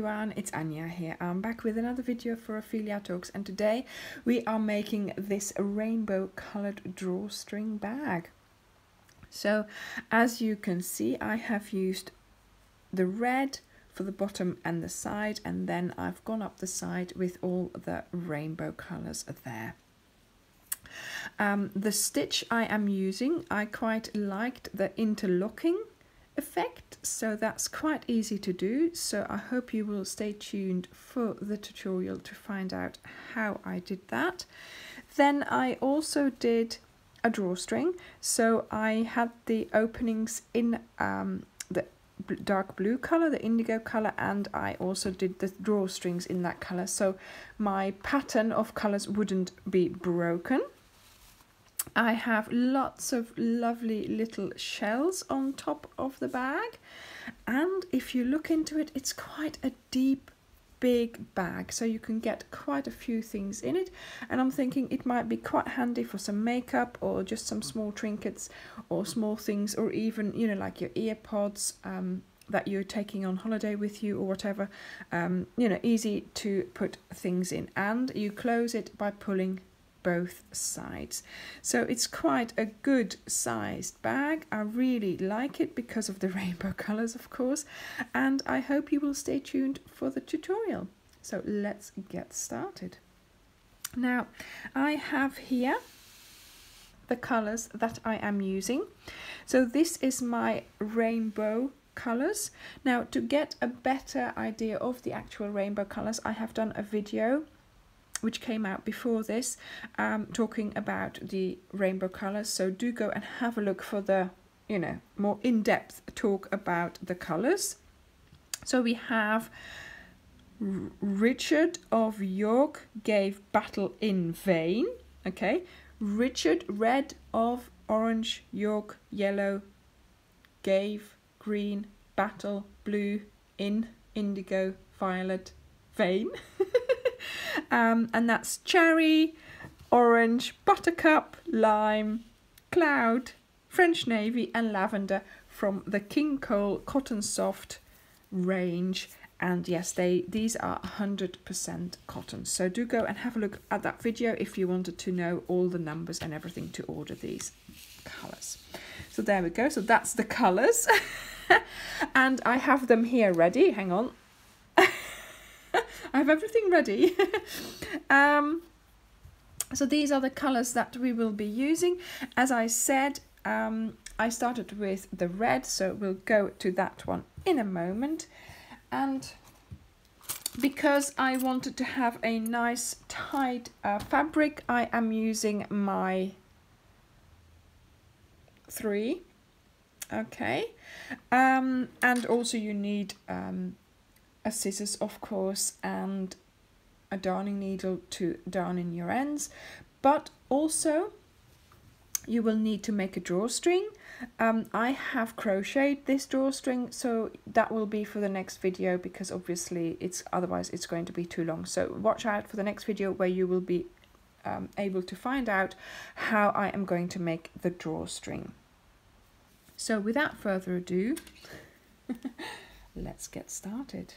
everyone, it's Anya here. I'm back with another video for Ophelia Talks, and today we are making this rainbow colored drawstring bag. So as you can see, I have used the red for the bottom and the side, and then I've gone up the side with all the rainbow colors there. The stitch I am using, I quite liked the interlocking effect, so that's quite easy to do, so I hope you will stay tuned for the tutorial to find out how I did that. Then I also did a drawstring, so I had the openings in the dark blue color, the indigo color, and I also did the drawstrings in that color, so my pattern of colors wouldn't be broken. I have lots of lovely little shells on top of the bag, and if you look into it, it's quite a deep, big bag, so you can get quite a few things in it, and I'm thinking it might be quite handy for some makeup or just some small trinkets or small things, or even, you know, like your ear pods that you're taking on holiday with you or whatever. You know, easy to put things in, and you close it by pulling both sides. So it's quite a good sized bag. I really like it because of the rainbow colors, of course, and I hope you will stay tuned for the tutorial. So let's get started. Now I have here the colors that I am using. So this is my rainbow colors. Now, to get a better idea of the actual rainbow colors, I have done a video which came out before this, talking about the rainbow colors, so do go and have a look for the, you know, more in-depth talk about the colors. So we have Richard of York gave battle in vain. Okay, Richard, red of orange, York, yellow, gave green, battle, blue, in, indigo, violet, vain. And that's cherry, orange, buttercup, lime, cloud, French navy and lavender from the King Cole Cotton Soft range. And yes, these are 100% cotton, so do go and have a look at that video if you wanted to know all the numbers and everything to order these colors. So there we go, so that's the colors. And I have them here ready. Hang on. I have everything ready. So these are the colors that we will be using. As I said, I started with the red, so we'll go to that one in a moment. And because I wanted to have a nice tight fabric, I am using my 3. Okay, and also you need a scissors, of course, and a darning needle to darn in your ends, but also you will need to make a drawstring. I have crocheted this drawstring, so that will be for the next video, because obviously otherwise it's going to be too long. So watch out for the next video where you will be able to find out how I am going to make the drawstring. So without further ado, let's get started.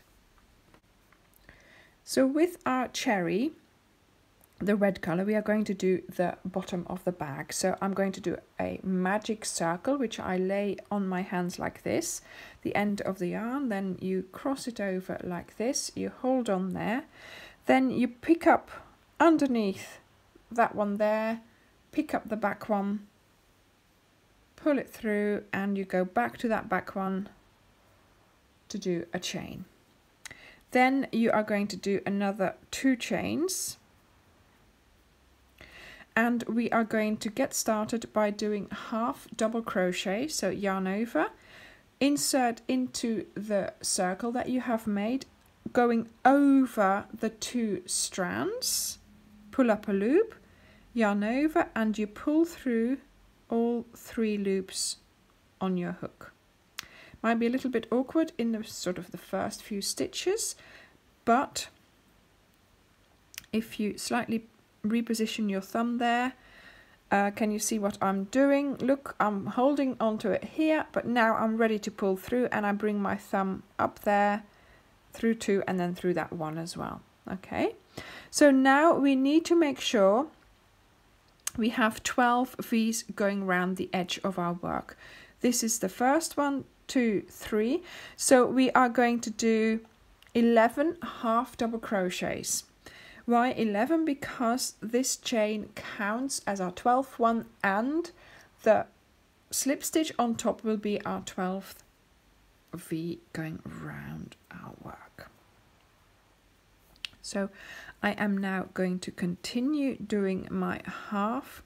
So with our cherry, the red color, we are going to do the bottom of the bag. So I'm going to do a magic circle, which I lay on my hands like this, the end of the yarn, then you cross it over like this, you hold on there, then you pick up underneath that one there, pick up the back one, pull it through, and you go back to that back one to do a chain. Then you are going to do another 2 chains, and we are going to get started by doing half double crochet, so yarn over, insert into the circle that you have made, going over the 2 strands, pull up a loop, yarn over, and you pull through all 3 loops on your hook. Might be a little bit awkward in the sort of the first few stitches, but if you slightly reposition your thumb there, can you see what I'm doing? Look, I'm holding onto it here, but now I'm ready to pull through, and I bring my thumb up there through 2 and then through that 1 as well. Okay, so now we need to make sure we have 12 V's going around the edge of our work. This is the first 1, 2, 3. So we are going to do 11 half double crochets. Why 11? Because this chain counts as our 12th one, and the slip stitch on top will be our 12th V going round our work. So I am now going to continue doing my half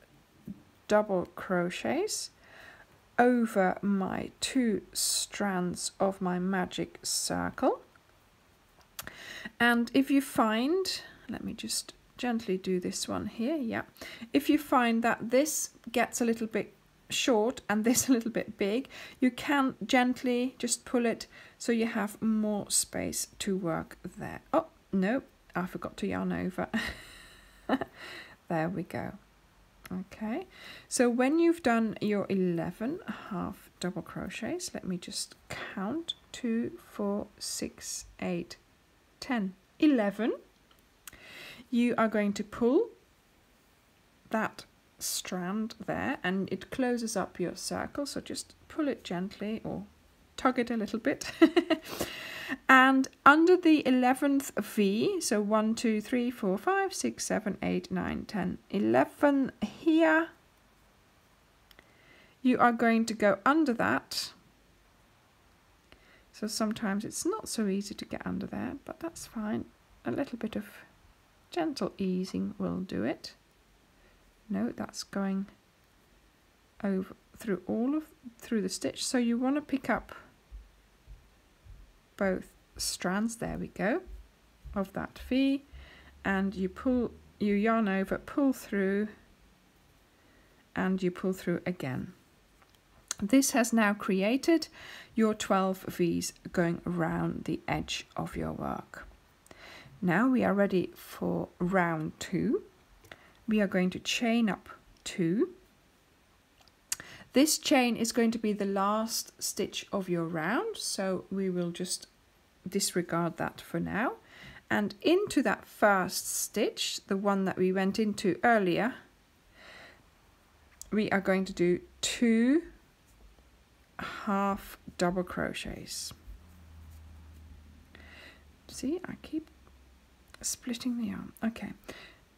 double crochets over my 2 strands of my magic circle. And if you find, let me just gently do this one here, yeah. If you find that this gets a little bit short and this a little bit big, you can gently just pull it so you have more space to work there. Oh, no, I forgot to yarn over. There we go. Okay, so when you've done your 11 half double crochets, let me just count, 2, 4, 6, 8, 10, 11. You are going to pull that strand there and it closes up your circle, so just pull it gently or tug it a little bit. And under the 11th V, so 1, 2, 3, 4, 5, 6, 7, 8, 9, 10, 11 here, you are going to go under that. So sometimes it's not so easy to get under there, but that's fine. A little bit of gentle easing will do it. No, that's going over through the stitch. So you want to pick up both strands, there we go, of that V, and you yarn over, pull through, and you pull through again. This has now created your 12 V's going around the edge of your work. Now we are ready for round 2. We are going to chain up 2. This chain is going to be the last stitch of your round, so we will just disregard that for now. And into that first stitch, the one that we went into earlier, we are going to do 2 half double crochets. See, I keep splitting the yarn. Okay,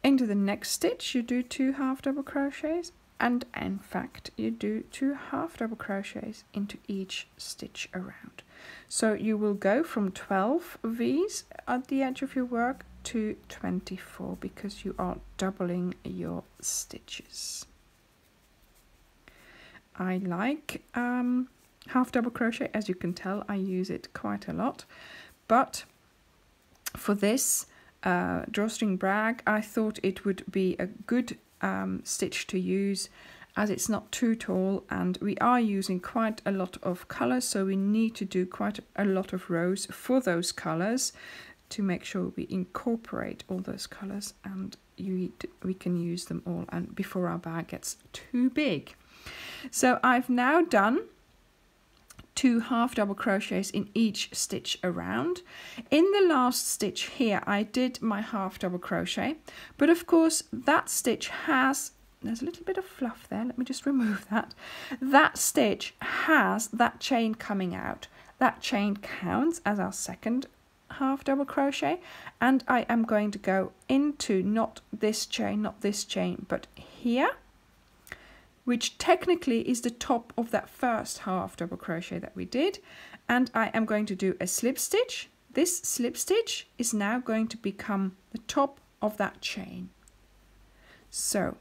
into the next stitch you do 2 half double crochets, and in fact you do 2 half double crochets into each stitch around. So you will go from 12 V's at the edge of your work to 24 because you are doubling your stitches. I like half double crochet, as you can tell I use it quite a lot, but for this drawstring brag I thought it would be a good stitch to use, as it's not too tall and we are using quite a lot of colours, so we need to do quite a lot of rows for those colours to make sure we incorporate all those colours and we can use them all and before our bag gets too big. So I've now done 2 half double crochets in each stitch around. In the last stitch here I did my half double crochet, but of course that stitch there's a little bit of fluff there, let me just remove that. That stitch has that chain coming out. That chain counts as our second half double crochet, and I am going to go into not this chain, but here, which technically is the top of that first half double crochet that we did, and I am going to do a slip stitch. This slip stitch is now going to become the top of that chain. So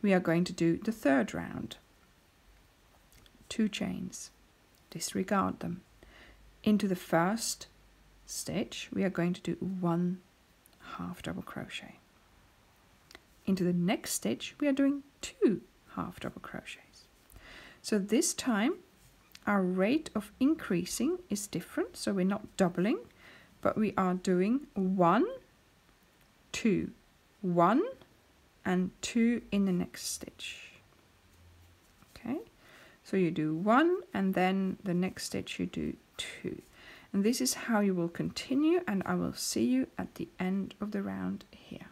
we are going to do the third round. 2 chains, disregard them. Into the first stitch we are going to do 1 half double crochet. Into the next stitch we are doing 2 half double crochets. So this time our rate of increasing is different, so we're not doubling, but we are doing 1, 2, 1 and 2 in the next stitch. Okay, so you do 1 and then the next stitch you do 2, And this is how you will continue, and I will see you at the end of the round here.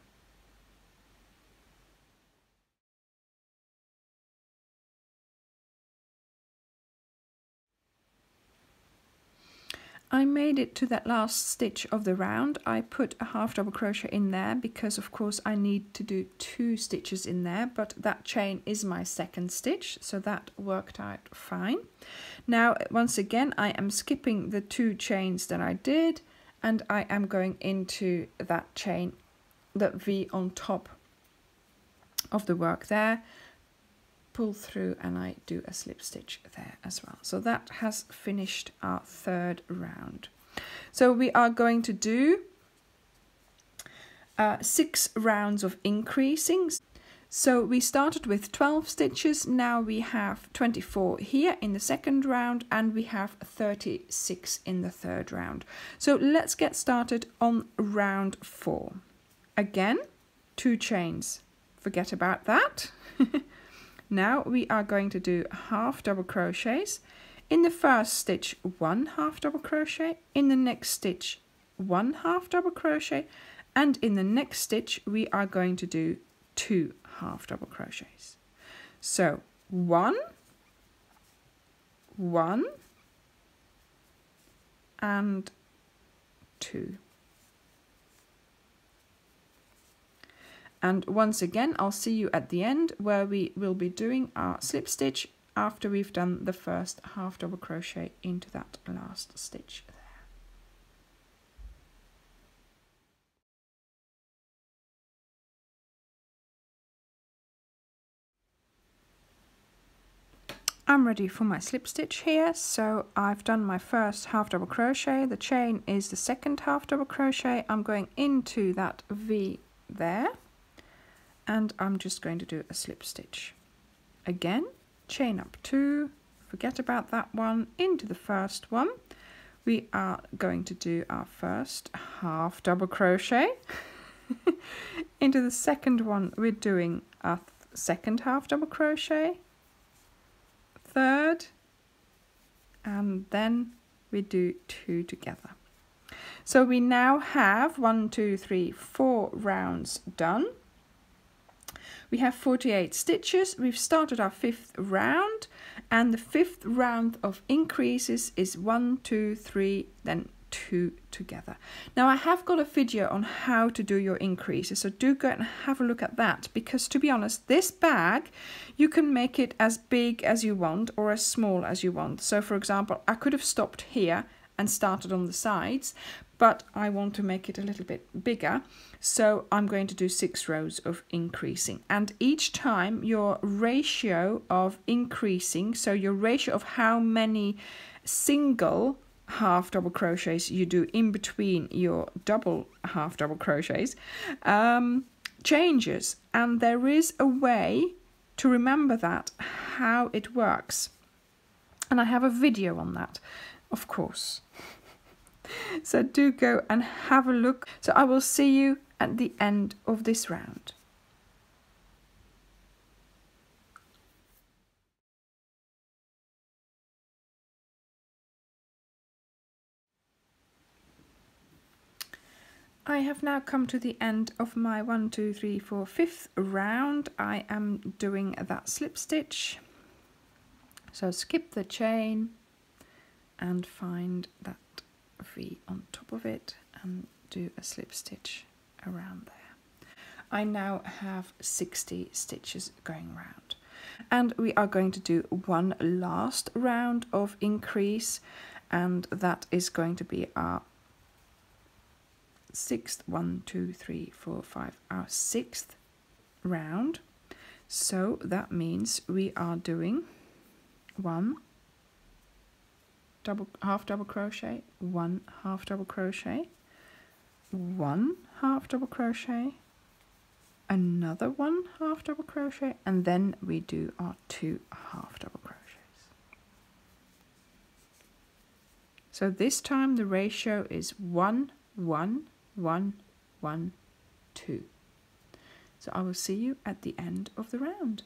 I made it to that last stitch of the round. I put a half double crochet in there because of course I need to do 2 stitches in there, but that chain is my second stitch, so that worked out fine. Now once again I am skipping the 2 chains that I did, and I am going into that chain, that V on top of the work there, pull through, and I do a slip stitch there as well. So that has finished our 3rd round. So we are going to do 6 rounds of increasing. So we started with 12 stitches, now we have 24 here in the 2nd round, and we have 36 in the 3rd round. So let's get started on round 4. Again, 2 chains, forget about that. Now we are going to do half double crochets. In the first stitch 1 half double crochet, in the next stitch 1 half double crochet, and in the next stitch we are going to do 2 half double crochets. So 1, 1 and 2. And once again, I'll see you at the end where we will be doing our slip stitch after we've done the first half double crochet into that last stitch there. I'm ready for my slip stitch here, so I've done my first half double crochet. The chain is the 2nd half double crochet. I'm going into that V there, and I'm just going to do a slip stitch. Again, chain up 2, forget about that one, into the first one. We are going to do our first half double crochet. Into the 2nd one, we're doing our 2nd half double crochet, 3rd, and then we do 2 together. So we now have 1, 2, 3, 4 rounds done. We have 48 stitches. We've started our 5th round, and the 5th round of increases is 1, 2, 3, then 2 together. Now I have got a video on how to do your increases, so do go and have a look at that, because to be honest, this bag you can make it as big as you want or as small as you want. So for example, I could have stopped here and started on the sides, but I want to make it a little bit bigger, so I'm going to do 6 rows of increasing, and each time your ratio of increasing, so your ratio of how many single half double crochets you do in between your double half double crochets changes, and there is a way to remember that, how it works, and I have a video on that, of course. So do go and have a look. So I will see you at the end of this round. I have now come to the end of my 1, 2, 3, 4, 5th round. I am doing that slip stitch. So skip the chain and find that V on top of it and do a slip stitch around there. I now have 60 stitches going round, and we are going to do one last round of increase, and that is going to be our 6th, 1, 2, 3, 4, 5, our 6th round. So that means we are doing 1 half double crochet, 1 half double crochet, 1 half double crochet, another 1 half double crochet, and then we do our 2 half double crochets. So this time the ratio is 1, 1, 1, 1, 2. So I will see you at the end of the round.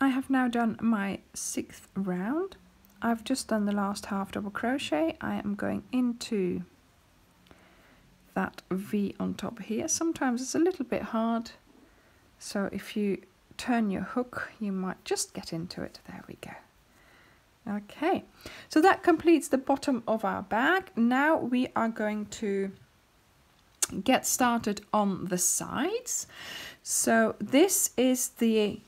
I have now done my 6th round. I've just done the last half double crochet. I am going into that V on top here. Sometimes it's a little bit hard, so if you turn your hook you might just get into it. There we go. Okay, so that completes the bottom of our bag. Now we are going to get started on the sides. So this is the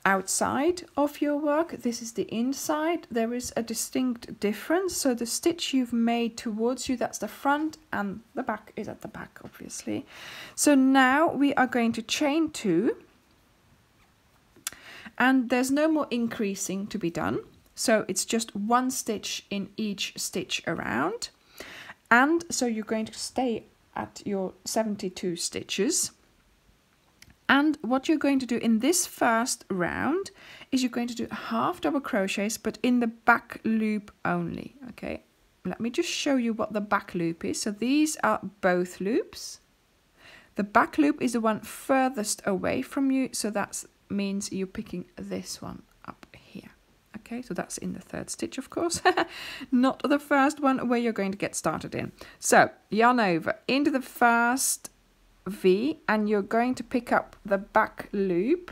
outside of your work, this is the inside. There is a distinct difference. So the stitch you've made towards you, that's the front, and the back is at the back, obviously. So now we are going to chain 2, and there's no more increasing to be done. So it's just 1 stitch in each stitch around, and so you're going to stay at your 72 stitches. And what you're going to do in this first round is you're going to do half double crochets, but in the back loop only. Okay, let me just show you what the back loop is. So these are both loops. The back loop is the one furthest away from you, so that means you're picking this one up here. Okay, so that's in the 3rd stitch, of course, not the first one where you're going to get started in. So yarn over into the first V, and you're going to pick up the back loop,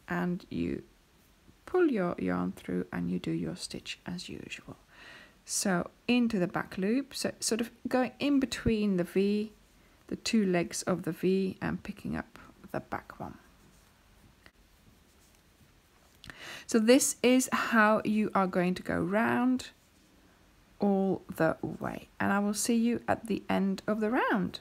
and you pull your yarn through and you do your stitch as usual. So into the back loop, so sort of going in between the V, the 2 legs of the V, and picking up the back one. So this is how you are going to go round all the way, and I will see you at the end of the round.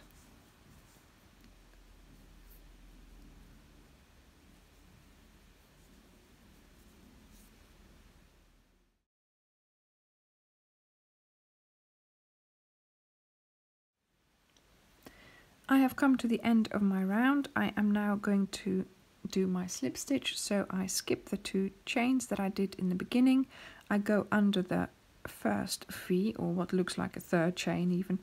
I have come to the end of my round. I am now going to do my slip stitch. So I skip the 2 chains that I did in the beginning. I go under the first V, or what looks like a 3rd chain even,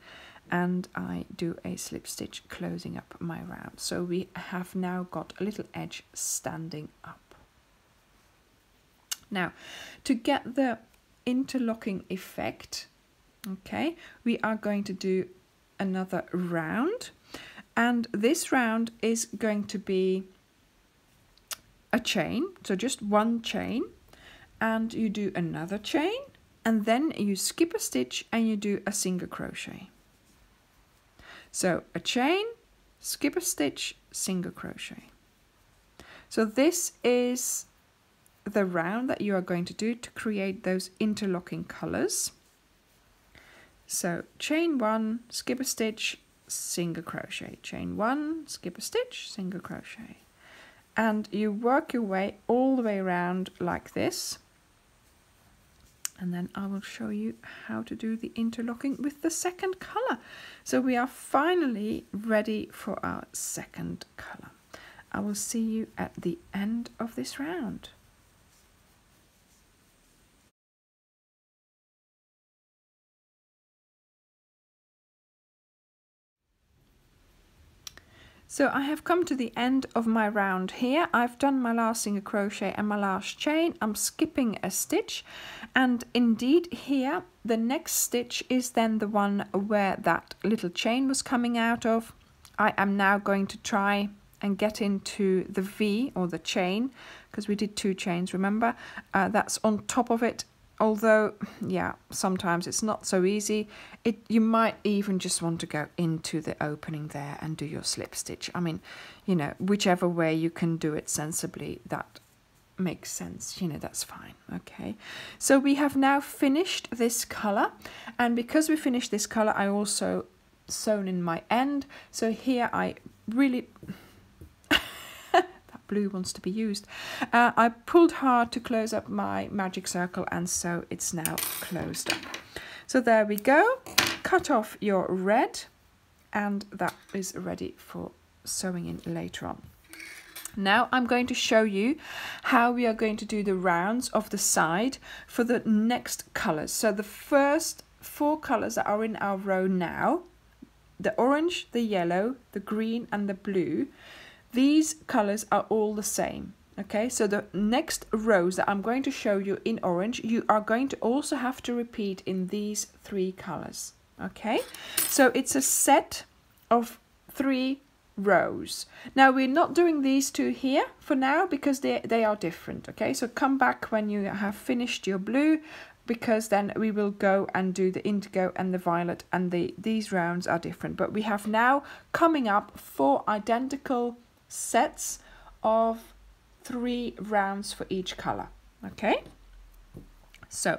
and I do a slip stitch closing up my round. So we have now got a little edge standing up. Now, to get the interlocking effect, okay, we are going to do another round. And this round is going to be a chain, so just 1 chain, and you do another chain, and then you skip a stitch and you do a single crochet. So a chain, skip a stitch, single crochet. So this is the round that you are going to do to create those interlocking colors. So chain 1, skip a stitch, single crochet, chain 1, skip a stitch, single crochet, and you work your way all the way around like this, and then I will show you how to do the interlocking with the 2nd color. So we are finally ready for our 2nd color. I will see you at the end of this round. So I have come to the end of my round here. I've done my last single crochet and my last chain. I'm skipping a stitch, and indeed here the next stitch is then the one where that little chain was coming out of. I am now going to try and get into the V, or the chain, because we did 2 chains, remember? That's on top of it. Although, yeah, sometimes it's not so easy. You might even just want to go into the opening there and do your slip stitch. I mean, you know, whichever way you can do it sensibly, that makes sense. You know, that's fine. Okay, so we have now finished this color, and because we finished this color, I also sewn in my end. So here I really... blue wants to be used. I pulled hard to close up my magic circle, and so it's now closed up. So there we go. Cut off your red, and that is ready for sewing in later on. Now I'm going to show you how we are going to do the rounds of the side for the next colors. So the first 4 colors that are in our row now, the orange, the yellow, the green and the blue, these colors are all the same. Okay, so the next rows that I'm going to show you in orange, you are going to also have to repeat in these 3 colors. Okay, so it's a set of 3 rows. Now we're not doing these 2 here for now because they are different. Okay, so come back when you have finished your blue, because then we will go and do the indigo and the violet, and these rounds are different. But we have now coming up 4 identical sets of 3 rounds for each color. Okay, so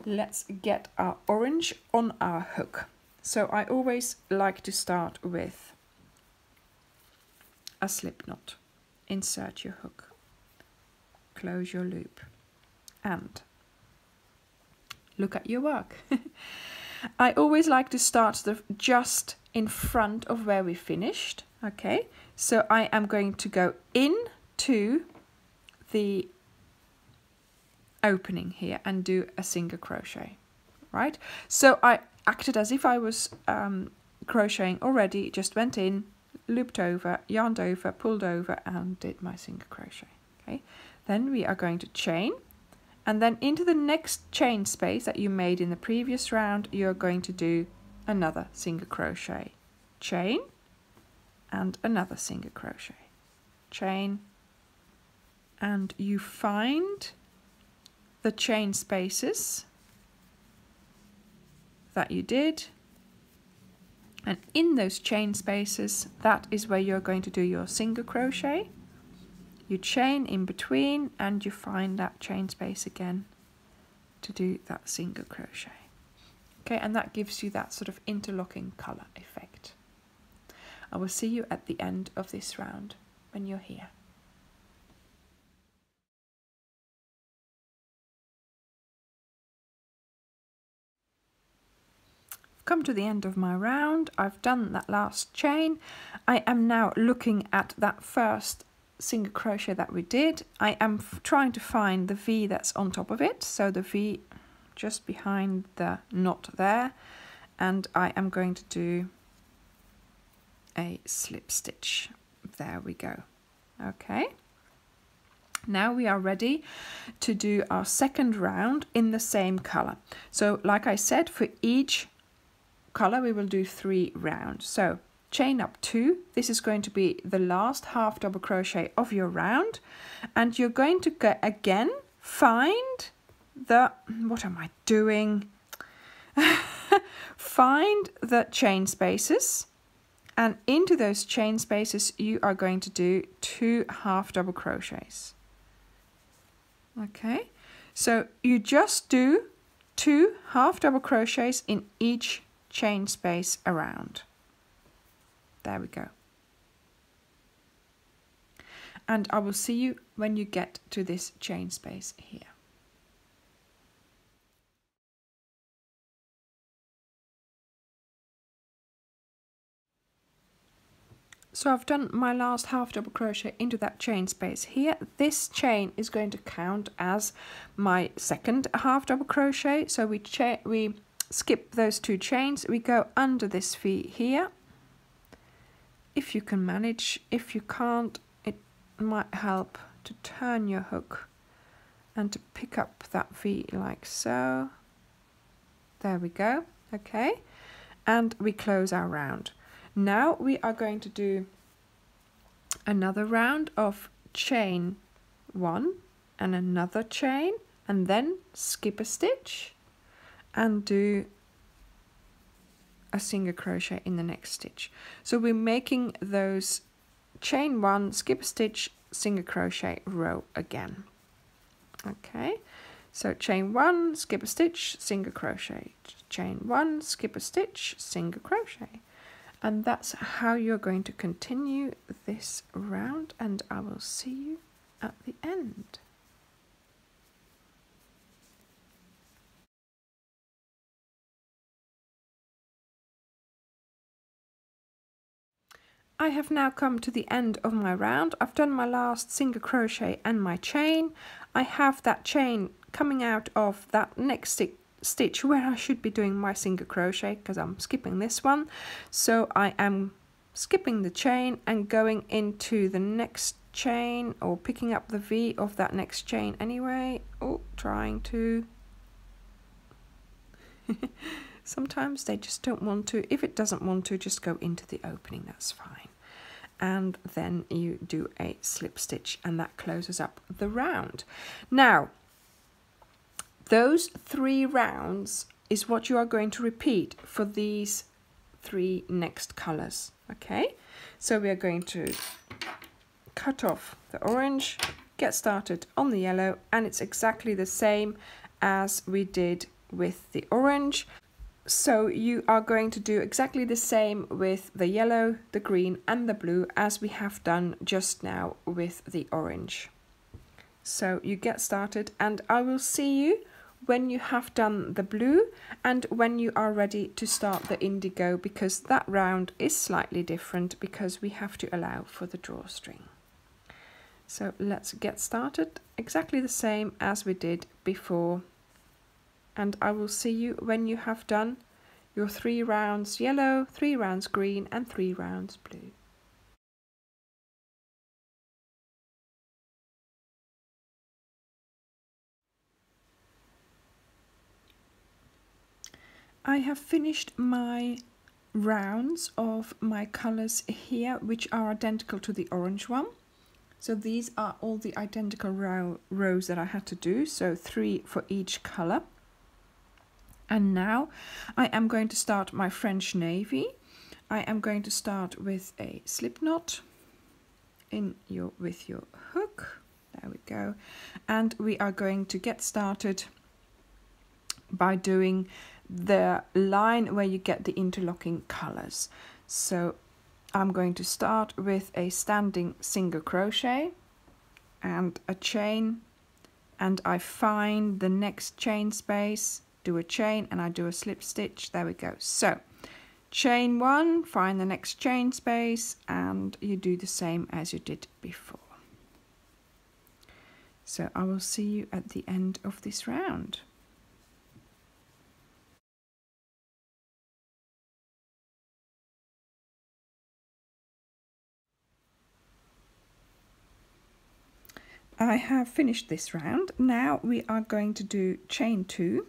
let's get our orange on our hook. So I always like to start with a slip knot. Insert your hook, close your loop, and look at your work. I always like to start just in front of where we finished. Okay, so I am going to go into the opening here and do a single crochet, right? So I acted as if I was crocheting already, just went in, looped over, yarned over, pulled over, and did my single crochet. Okay, then we are going to chain, and then into the next chain space that you made in the previous round, you're going to do another single crochet, chain, and another single crochet, chain, and you find the chain spaces that you did, and in those chain spaces, that is where you're going to do your single crochet. You chain in between and you find that chain space again to do that single crochet. Okay, and that gives you that sort of interlocking color effect. I will see you at the end of this round when you're here. Come to the end of my round. I've done that last chain. I am now looking at that first single crochet that we did. I am trying to find the V that's on top of it, so the V just behind the knot there, and I am going to do a slip stitch. There we go. Okay, now we are ready to do our second round in the same color. So like I said, for each color we will do 3 rounds. So chain up 2, this is going to be the last half double crochet of your round, and you're going to go again, find the, what am I doing? Find the chain spaces, and into those chain spaces you are going to do 2 half double crochets. Okay, so you just do 2 half double crochets in each chain space around. There we go. And I will see you when you get to this chain space here. So I've done my last half double crochet into that chain space here. This chain is going to count as my second half double crochet. So we skip those 2 chains, we go under this V here. If you can manage, if you can't, it might help to turn your hook and to pick up that V like so. There we go. Okay, and we close our round. Now we are going to do another round of chain 1 and another chain, and then skip a stitch and do a single crochet in the next stitch. So we're making those chain 1, skip a stitch, single crochet row again. Okay, so chain 1, skip a stitch, single crochet, chain 1, skip a stitch, single crochet. And that's how you're going to continue this round, and I will see you at the end. I have now come to the end of my round. I've done my last single crochet and my chain. I have that chain coming out of that next stitch where I should be doing my single crochet, because I'm skipping this one. So I am skipping the chain and going into the next chain, or picking up the V of that next chain anyway. Oh, trying to. Sometimes they just don't want to. If it doesn't want to, just go into the opening, that's fine. And then you do a slip stitch, and that closes up the round. Now, those 3 rounds is what you are going to repeat for these 3 next colors. Okay, so we are going to cut off the orange, get started on the yellow, and it's exactly the same as we did with the orange. So you are going to do exactly the same with the yellow, the green and the blue as we have done just now with the orange. So you get started, and I will see you when you have done the blue and when you are ready to start the indigo, because that round is slightly different because we have to allow for the drawstring. So let's get started exactly the same as we did before, and I will see you when you have done your 3 rounds yellow, 3 rounds green and 3 rounds blue. I have finished my rounds of my colors here, which are identical to the orange one. So these are all the identical rows that I had to do, so 3 for each color. And now I am going to start my French navy. I am going to start with a slip knot with your hook. There we go. And we are going to get started by doing the line where you get the interlocking colors. So I'm going to start with a standing single crochet and a chain, and I find the next chain space, do a chain, and I do a slip stitch. There we go. So chain 1, find the next chain space, and you do the same as you did before. So I will see you at the end of this round. I have finished this round. Now we are going to do chain 2.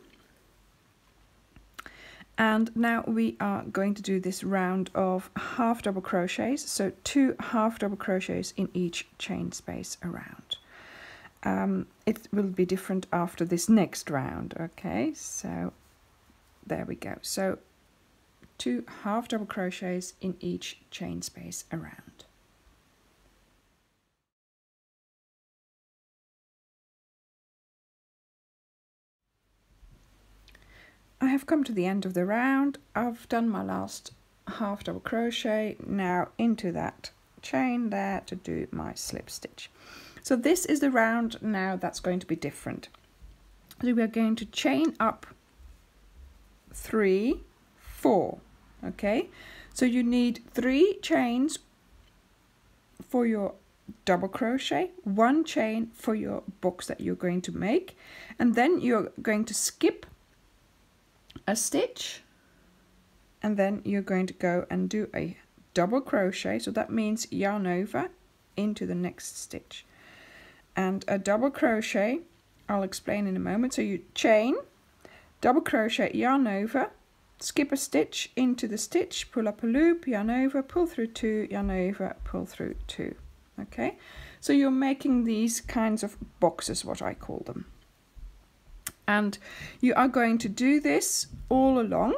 And now we are going to do this round of half double crochets, so 2 half double crochets in each chain space around. It will be different after this next round. Okay, so there we go. So 2 half double crochets in each chain space around. I have come to the end of the round. I've done my last half double crochet, now into that chain there to do my slip stitch. So this is the round now that's going to be different. So we are going to chain up 3, 4. Okay, so you need 3 chains for your double crochet, 1 chain for your box that you're going to make, and then you're going to skip a stitch, and then you're going to go and do a double crochet, so that means yarn over into the next stitch, and a double crochet I'll explain in a moment. So you chain, double crochet, yarn over, skip a stitch into the stitch, pull up a loop, yarn over, pull through 2, yarn over, pull through 2. Okay, so you're making these kinds of boxes, what I call them. And you are going to do this all along.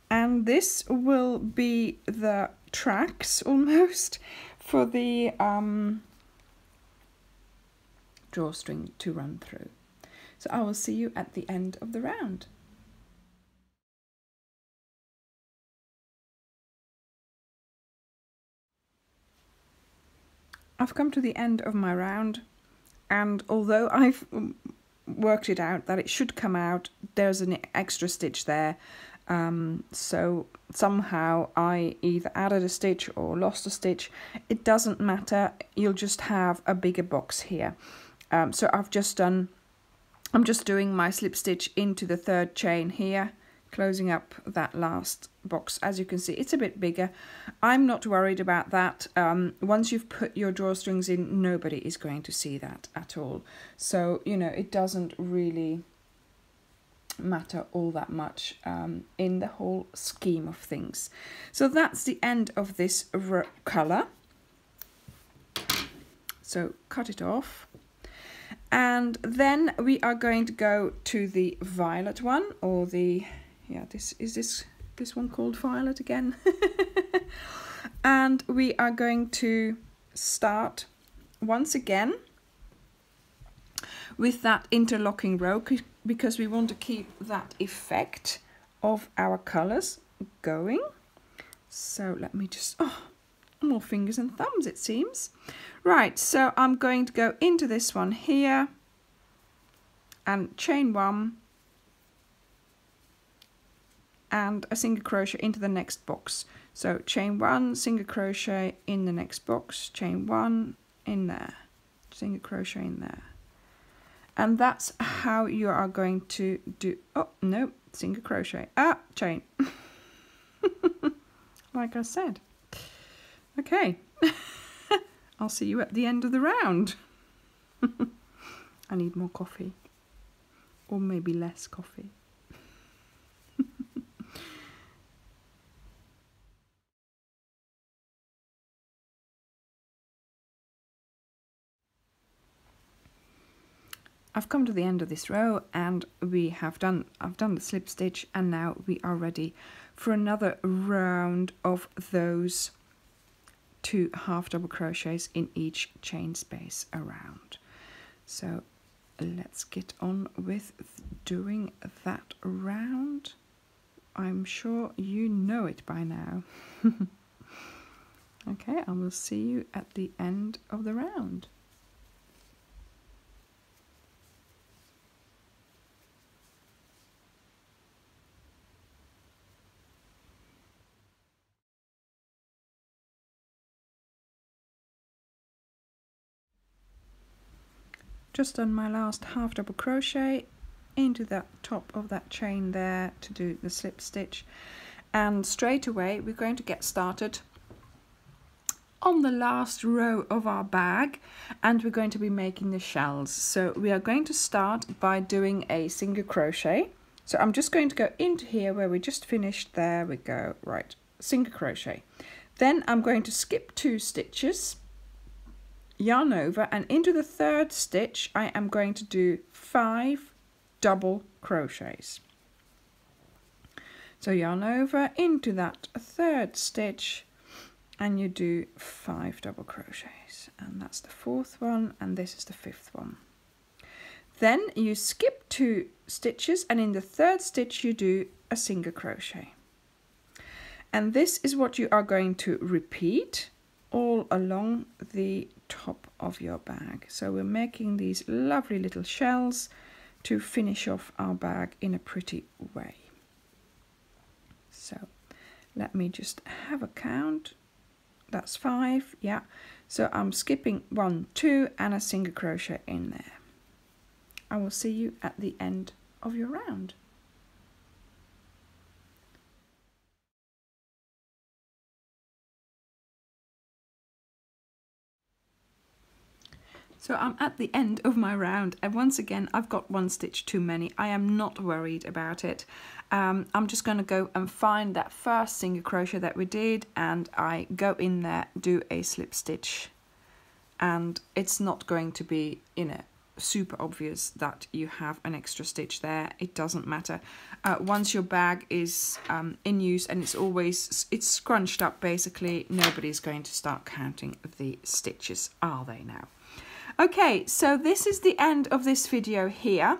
And this will be the tracks almost for the drawstring to run through. So I will see you at the end of the round. I've come to the end of my round, and although I've worked it out that it should come out, there's an extra stitch there. So somehow I either added a stitch or lost a stitch. It doesn't matter, you'll just have a bigger box here. So I'm just doing my slip stitch into the 3rd chain here closing up that last box. As you can see, it's a bit bigger. I'm not worried about that. Once you've put your drawstrings in, nobody is going to see that at all. So, you know, it doesn't really matter all that much in the whole scheme of things. So that's the end of this colour. So cut it off. And then we are going to go to the violet one, or the, yeah, this one called violet again. And we are going to start once again with that interlocking row, because we want to keep that effect of our colors going. So let me just, oh, more fingers and thumbs it seems. Right, so I'm going to go into this one here and chain 1 and a single crochet into the next box. So chain 1, single crochet in the next box, chain 1 in there, single crochet in there. And that's how you are going to do, oh no, single crochet, chain. Like I said. Okay, I'll see you at the end of the round. I need more coffee, or maybe less coffee. I've come to the end of this row, and I've done the slip stitch, and now we are ready for another round of those 2 half double crochets in each chain space around. So let's get on with doing that round. I'm sure you know it by now. Okay, I will see you at the end of the round. Just on my last half double crochet into the top of that chain there to do the slip stitch, and straight away we're going to get started on the last row of our bag, and we're going to be making the shells. So we are going to start by doing a single crochet. So I'm just going to go into here where we just finished. There we go. Right, single crochet. Then I'm going to skip 2 stitches, yarn over, and into the 3rd stitch I am going to do 5 double crochets. So yarn over into that 3rd stitch and you do 5 double crochets, and that's the 4th one, and this is the 5th one. Then you skip 2 stitches, and in the 3rd stitch you do a single crochet. And this is what you are going to repeat all along the top of your bag. So we're making these lovely little shells to finish off our bag in a pretty way. So let me just have a count. That's 5, yeah. So I'm skipping 1, 2 and a single crochet in there. I will see you at the end of your round. So I'm at the end of my round, and once again I've got 1 stitch too many. I am not worried about it. I'm just going to go and find that first single crochet that we did, and I go in there, do a slip stitch, and it's not going to be, you know, super obvious that you have an extra stitch there. It doesn't matter. Once your bag is in use and it's scrunched up, basically nobody's going to start counting the stitches, are they now? Okay, so this is the end of this video here.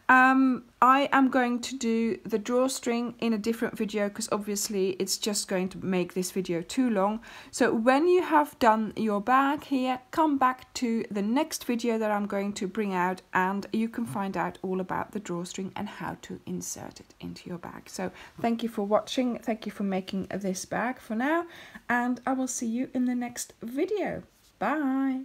I am going to do the drawstring in a different video, because obviously it's just going to make this video too long. So when you have done your bag here, come back to the next video that I'm going to bring out, and you can find out all about the drawstring and how to insert it into your bag. So thank you for watching, thank you for making this bag for now, and I will see you in the next video. Bye!